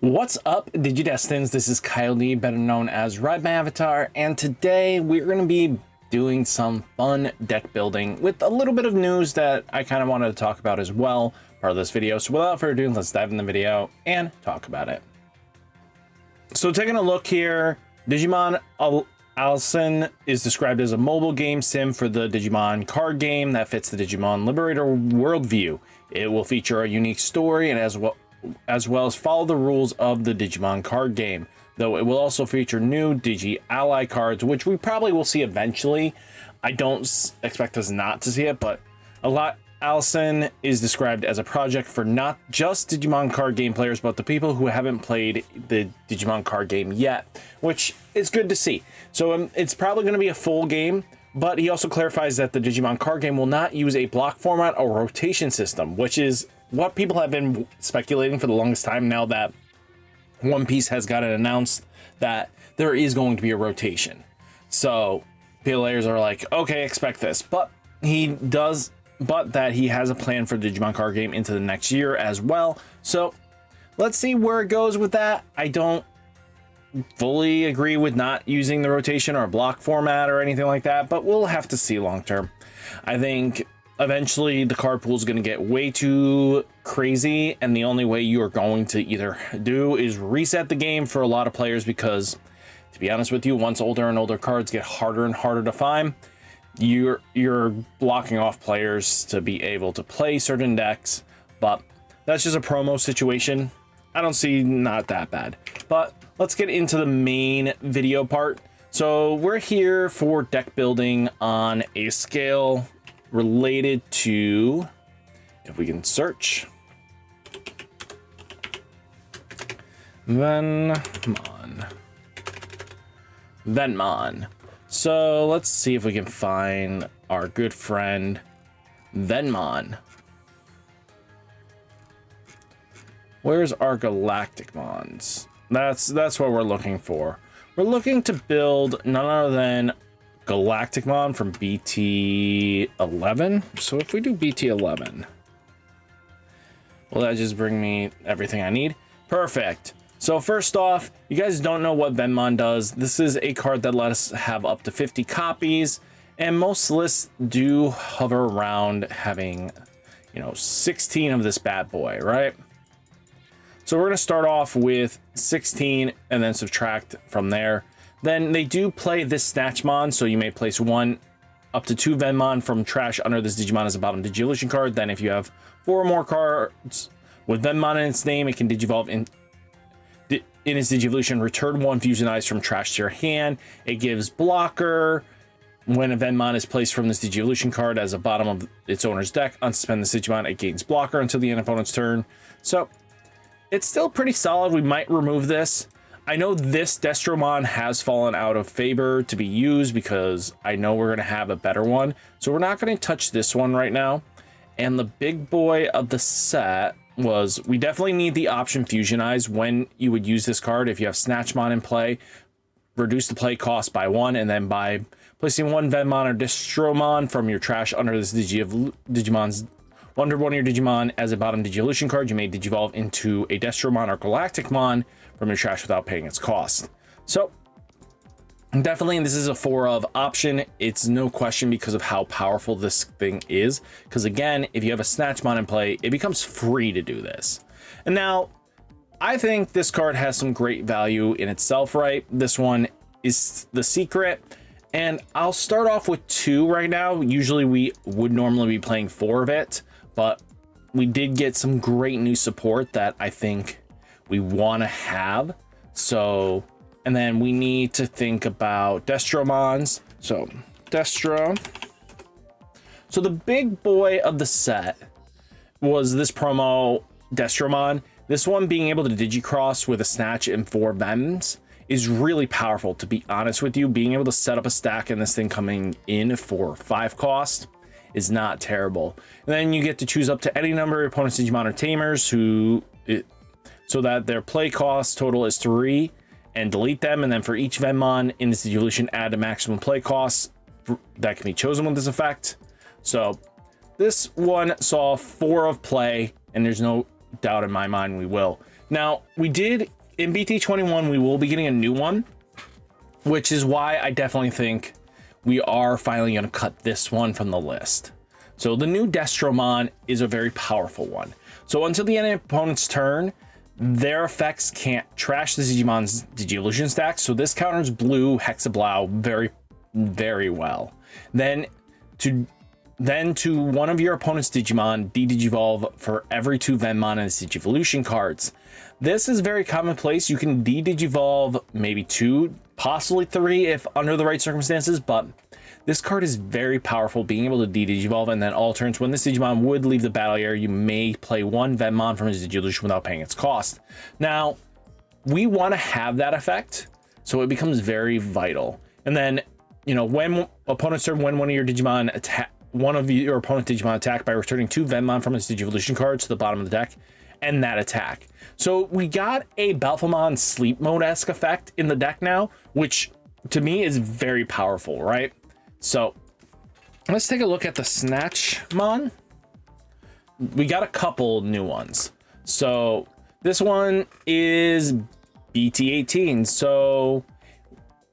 What's up, Digidestins? This is Kyle D, better known as RideMyAvatar, and today we're going to be doing some fun deck building with a little bit of news that I kind of wanted to talk about as well, part of this video. So without further ado, let's dive in the video and talk about it. So taking a look here, Digimon Alison is described as a mobile game sim for the Digimon card game that fits the Digimon Liberator worldview. It will feature a unique story and as well as follow the rules of the Digimon card game, though it will also feature new Digi Ally cards, which we probably will see eventually. I don't expect us not to see it, but Allison is described as a project for not just Digimon card game players, but the people who haven't played the Digimon card game yet, which is good to see. So it's probably going to be a full game, but he also clarifies that the Digimon card game will not use a block format or rotation system, which is what people have been speculating for the longest time now that One Piece has gotten announced that there is going to be a rotation. So players are like, okay, expect this. But that he has a plan for the Digimon card game into the next year as well. So let's see where it goes with that. I don't fully agree with not using the rotation or block format or anything like that, but we'll have to see long term. I think eventually the card pool is going to get way too crazy, and the only way you're going to either do is reset the game for a lot of players, because to be honest with you, once older and older cards get harder and harder to find, you're blocking off players to be able to play certain decks. But that's just a promo situation. I don't see not that bad. But let's get into the main video part. So we're here for deck building on a scale related to, if we can search, Venmon. So let's see if we can find our good friend Venmon. Where's our Galacticmons? That's what we're looking for. We're looking to build none other than Galacticmon from BT11. So if we do BT11, will that just bring me everything I need? Perfect. So first off, you guys don't know what Venmon does. This is a card that lets us have up to 50 copies, and most lists do hover around having, 16 of this bad boy, right? So we're going to start off with 16 and then subtract from there. Then they do play this Snatchmon, so you may place one up to 2 Venmon from trash under this Digimon as a bottom Digivolution card. Then if you have 4 or more cards with Venmon in its name, it can Digivolve in its Digivolution. Return 1 Fusionized from trash to your hand. It gives blocker when a Venmon is placed from this Digivolution card as a bottom of its owner's deck. Unsuspend this Digimon, it gains blocker until the end of opponent's turn. So it's still pretty solid. We might remove this. I know this Destromon has fallen out of favor to be used because I know we're going to have a better one. So we're not going to touch this one right now. And the big boy of the set was, we definitely need the option Fusionize when you would use this card. If you have Snatchmon in play, reduce the play cost by 1, and then by placing 1 Venmon or Destromon from your trash under this Digimon's under one of your Digimon as a bottom Digivolution card, you may Digivolve into a Destromon or Galacticmon from your trash without paying its cost. So definitely, this is a 4 of option. It's no question because of how powerful this thing is. Because again, if you have a Snatchmon in play, it becomes free to do this. And now, I think this card has some great value in itself, right? This one is the secret. And I'll start off with 2 right now. Usually we would normally be playing 4 of it, but we did get some great new support that I think we want to have. So, and then we need to think about Destromons. So Destro. So the big boy of the set was this promo Destromon. This one being able to Digicross with a Snatch and 4 Vems is really powerful, to be honest with you. Being able to set up a stack and this thing coming in for 5 cost is not terrible. And then you get to choose up to any number of opponents' Digimon or Tamers so that their play cost total is 3, and delete them. And then for each Venmon in this Digivolution, add a maximum play cost that can be chosen with this effect. So this one saw 4 of play, and there's no doubt in my mind we will. Now, we did, in BT21, we will be getting a new one, which is why I definitely think we are finally going to cut this one from the list. So the new Destromon is a very powerful one. So until the end of the opponent's turn, their effects can't trash the Digimon's Digivolution stack. So this counters blue Hexablow very, very well. Then to one of your opponent's Digimon, de-Digivolve for every 2 Venmon and its Digivolution cards. This is very commonplace. You can de-Digivolve maybe 2, possibly 3 if under the right circumstances, but this card is very powerful, being able to de-Digivolve, and then all turns when this Digimon would leave the battle area, you may play 1 Venmon from his Digivolution without paying its cost. Now, we want to have that effect, so it becomes very vital. And then, you know, when opponent's turn, when one of your Digimon opponent Digimon attack by returning 2 Venmon from his Digivolution cards to the bottom of the deck, and that attack. So we got a Balphamon sleep mode-esque effect in the deck now, which to me is very powerful, right? So let's take a look at the Snatchmon. We got a couple new ones. So this one is BT18. So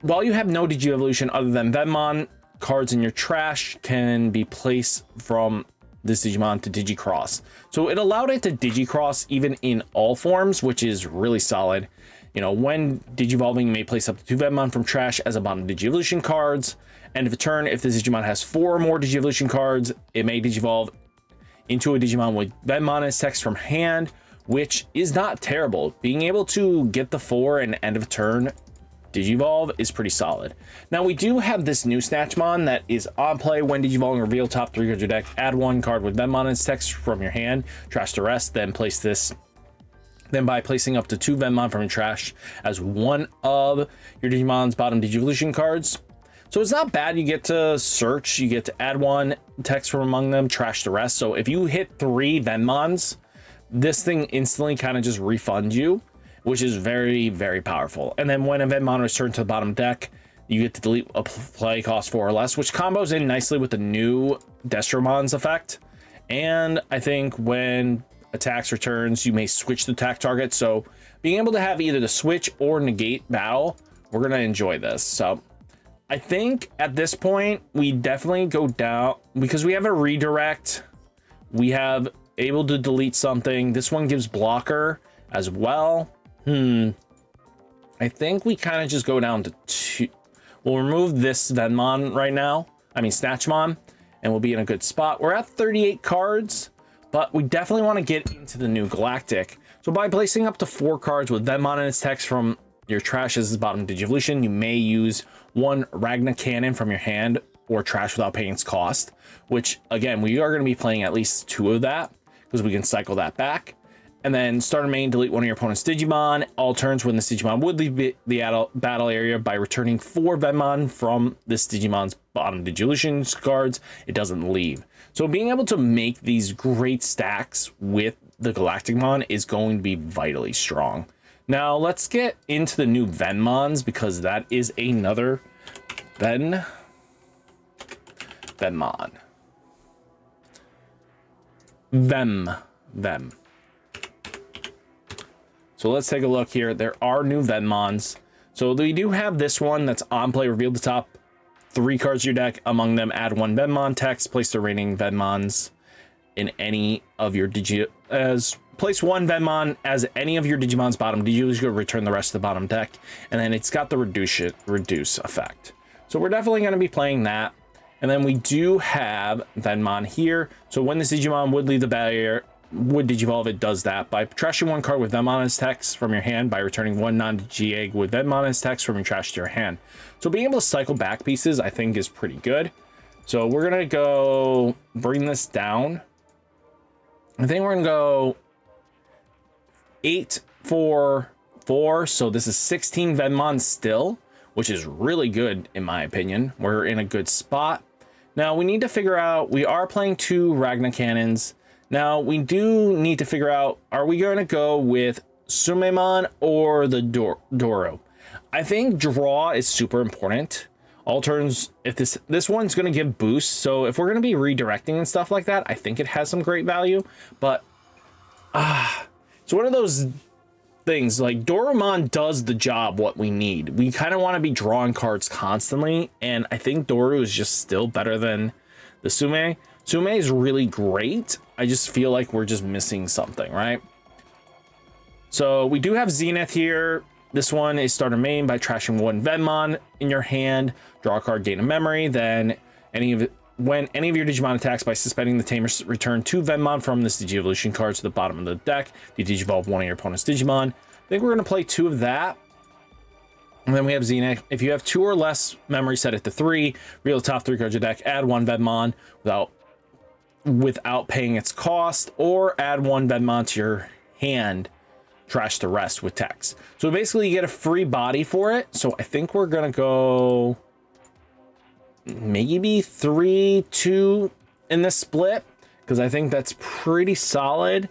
while you have no Digievolution other than Venmon, cards in your trash can be placed from this Digimon to Digicross. So it allowed it to Digicross even in all forms, which is really solid. You know, when Digivolving, you may place up to 2 Venmon from trash as a bottom Digivolution cards. End of a turn, if this Digimon has 4 or more Digivolution cards, it may Digivolve into a Digimon with Venmon as text from hand, which is not terrible. Being able to get the 4 and end of a turn Digivolve is pretty solid. Now we do have this new Snatchmon that is on play. When Digivolving, reveal top 3 cards of your deck, add 1 card with Venmon as text from your hand, trash the rest, then place this. Then by placing up to 2 Venmon from your trash as one of your Digimon's bottom Digivolution cards. So it's not bad. You get to search, you get to add 1 text from among them, trash the rest. So if you hit 3 Venmons, this thing instantly kind of just refunds you, which is very, very powerful. And then when a Venmon returns to the bottom deck, you get to delete a play cost 4 or less, which combos in nicely with the new Destromon's effect. And I think when attacks returns, you may switch the attack target. So being able to have either the switch or negate battle, we're going to enjoy this. So I think at this point, we definitely go down because we have a redirect. We have able to delete something. This one gives blocker as well. I think we kind of just go down to 2. We'll remove this Venmon right now. I mean, Snatchmon, and we'll be in a good spot. We're at 38 cards, but we definitely want to get into the new Galactic. So by placing up to 4 cards with Venmon and its text from your trash as the bottom Digivolution, you may use 1 Ragna Cannon from your hand or trash without paying its cost, which again, we are going to be playing at least 2 of that because we can cycle that back. And then start a main, delete 1 of your opponent's Digimon. All turns when this Digimon would leave the battle area by returning 4 Venmon from this Digimon's bottom Digivolution cards, it doesn't leave. So being able to make these great stacks with the Galacticmon is going to be vitally strong. Now let's get into the new Venmons because that is another Venmon. Vem. So let's take a look here. There are new Venmons. So we do have this one that's on play. Reveal the top 3 cards of your deck. Among them, add 1 Venmon text. Place the remaining Venmons in any of your place 1 Venmon as any of your Digimon's bottom Digivolution, return the rest of the bottom deck. And then it's got the reduce effect. So we're definitely going to be playing that. And then we do have Venmon here. So when this Digimon would leave the barrier, would Digivolve, it does that by trashing 1 card with Venmon as text from your hand, by returning 1 non-Digi egg with Venmon as text from your trash to your hand. So being able to cycle back pieces, I think, is pretty good. So we're gonna go bring this down. I think we're gonna go 8, 4, 4. So this is 16 Venmon still, which is really good in my opinion. We're in a good spot. Now we need to figure out, we are playing 2 Ragna Cannons. Now, we do need to figure out, are we going to go with Sumemon or the Doro? I think draw is super important. All turns, if this one's going to give boosts, so if we're going to be redirecting and stuff like that, I think it has some great value. But, it's one of those things. Like, Dorumon does the job what we need. We kind of want to be drawing cards constantly, and I think Doru is just still better than the Sume. Sume is really great. I just feel like we're just missing something, right? So we do have Zenith here. This one is starter main by trashing one Venmon in your hand. Draw a card, gain a memory. Then when any of your Digimon attacks by suspending the Tamer, return 2 Venmon from this Digievolution card to the bottom of the deck. You Digivolve one of your opponent's Digimon. I think we're going to play 2 of that. And then we have Zenith. If you have 2 or less memory, set it to 3. Reveal the top 3 cards of your deck. Add 1 Venmon without paying its cost. Or add 1 Venmon to your hand. Trash the rest with text. So basically you get a free body for it. So I think we're going to go maybe 3-2 in this split, because I think that's pretty solid.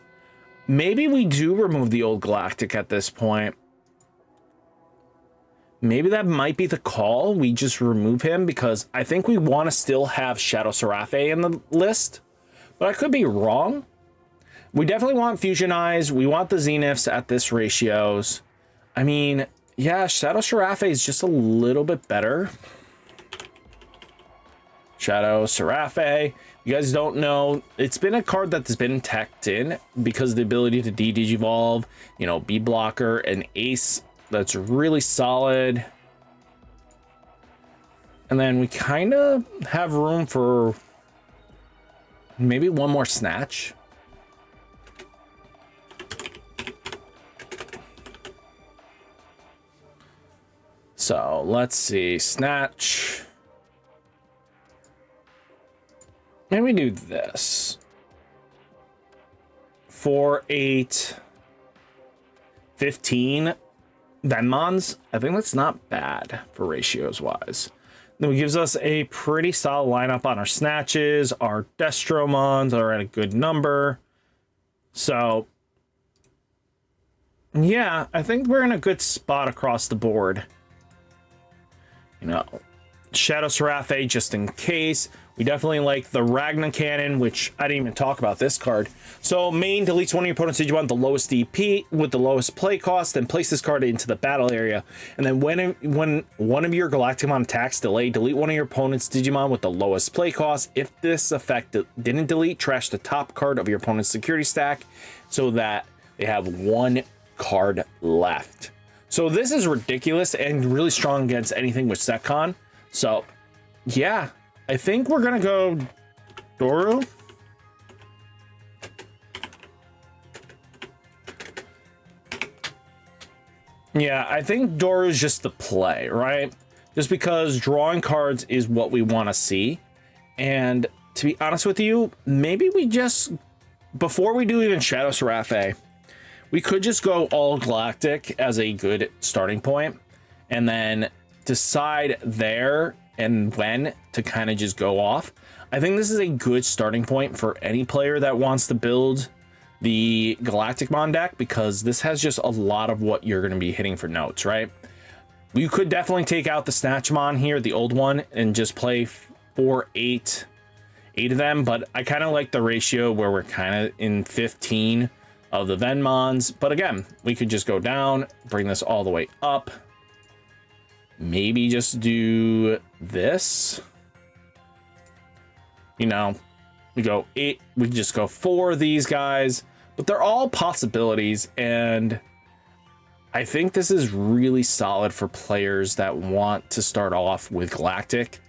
Maybe we do remove the old Galactic at this point. Maybe that might be the call. We just remove him, because I think we want to still have Shadow Seraphe in the list, but I could be wrong. We definitely want Fusion Eyes. We want the Zeniths at this ratios. I mean, yeah, Shadow Seraphe is just a little bit better. Shadow Seraphe. You guys don't know, it's been a card that's been teched in because of the ability to Digivolve, you know, B blocker and ace. That's really solid. And then we kind of have room for maybe one more Snatch. So let's see, Snatch. Maybe do this. 4, 8, 15 Venmons. I think that's not bad for ratios wise. Then it gives us a pretty solid lineup on our Snatches. Our Destromons are at a good number. So yeah, I think we're in a good spot across the board. You know, Shadow Seraphe just in case. We definitely like the Ragna Cannon, which I didn't even talk about this card. So main deletes one of your opponent's Digimon, the lowest DP with the lowest play cost, then place this card into the battle area. And then when one of your Galacticmon attacks delete one of your opponent's Digimon with the lowest play cost. If this effect didn't delete, trash the top card of your opponent's security stack so that they have 1 card left. So this is ridiculous and really strong against anything with Setcon. So yeah, I think we're gonna go Doru. Yeah, I think Doru is just the play, right? Just because drawing cards is what we want to see. And to be honest with you, maybe we just, before we do even Shadow Seraphe, we could just go all Galactic as a good starting point and then decide there and when to kind of just go off. I think this is a good starting point for any player that wants to build the Galacticmon deck, because this has just a lot of what you're going to be hitting for notes, right? You could definitely take out the Snatchmon here, the old one, and just play 4, 8 of them, but I kind of like the ratio where we're kind of in 15 of the Venmons. But again, we could just go down, bring this all the way up. Maybe just do this. You know, we go 8, we just go 4 of these guys, but they're all possibilities. And I think this is really solid for players that want to start off with Galactic.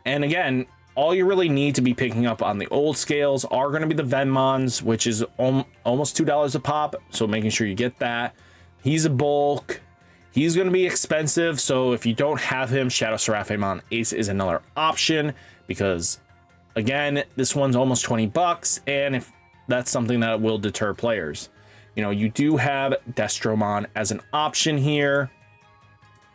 And again, all you really need to be picking up on the old scales are going to be the Venmons, which is almost $2 a pop. So making sure you get that. He's a bulk. He's going to be expensive. So if you don't have him, Shadow Seraphimon Ace is another option, because again, this one's almost 20 bucks. And if that's something that will deter players, you know, you do have Destromon as an option here.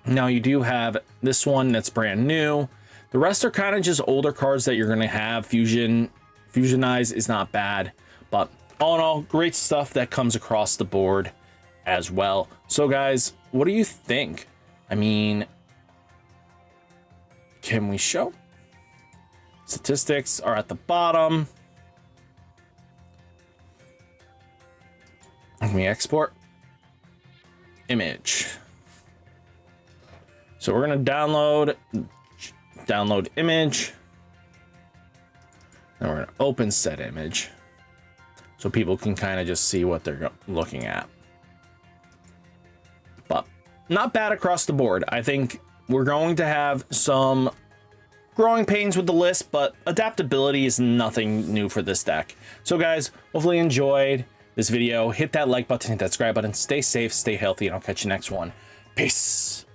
Now you do have this one that's brand new. The rest are kind of just older cards that you're going to have. Fusion Eyes is not bad, but all in all, great stuff that comes across the board as well. So guys, what do you think? I mean, can we show? Statistics are at the bottom. Can we export? image. So we're going to download image. And we're going to open said image so people can kind of just see what they're looking at. But not bad across the board. I think we're going to have some growing pains with the list, but adaptability is nothing new for this deck. So guys, hopefully you enjoyed this video. Hit that like button, hit that subscribe button. Stay safe, stay healthy, and I'll catch you next one. Peace.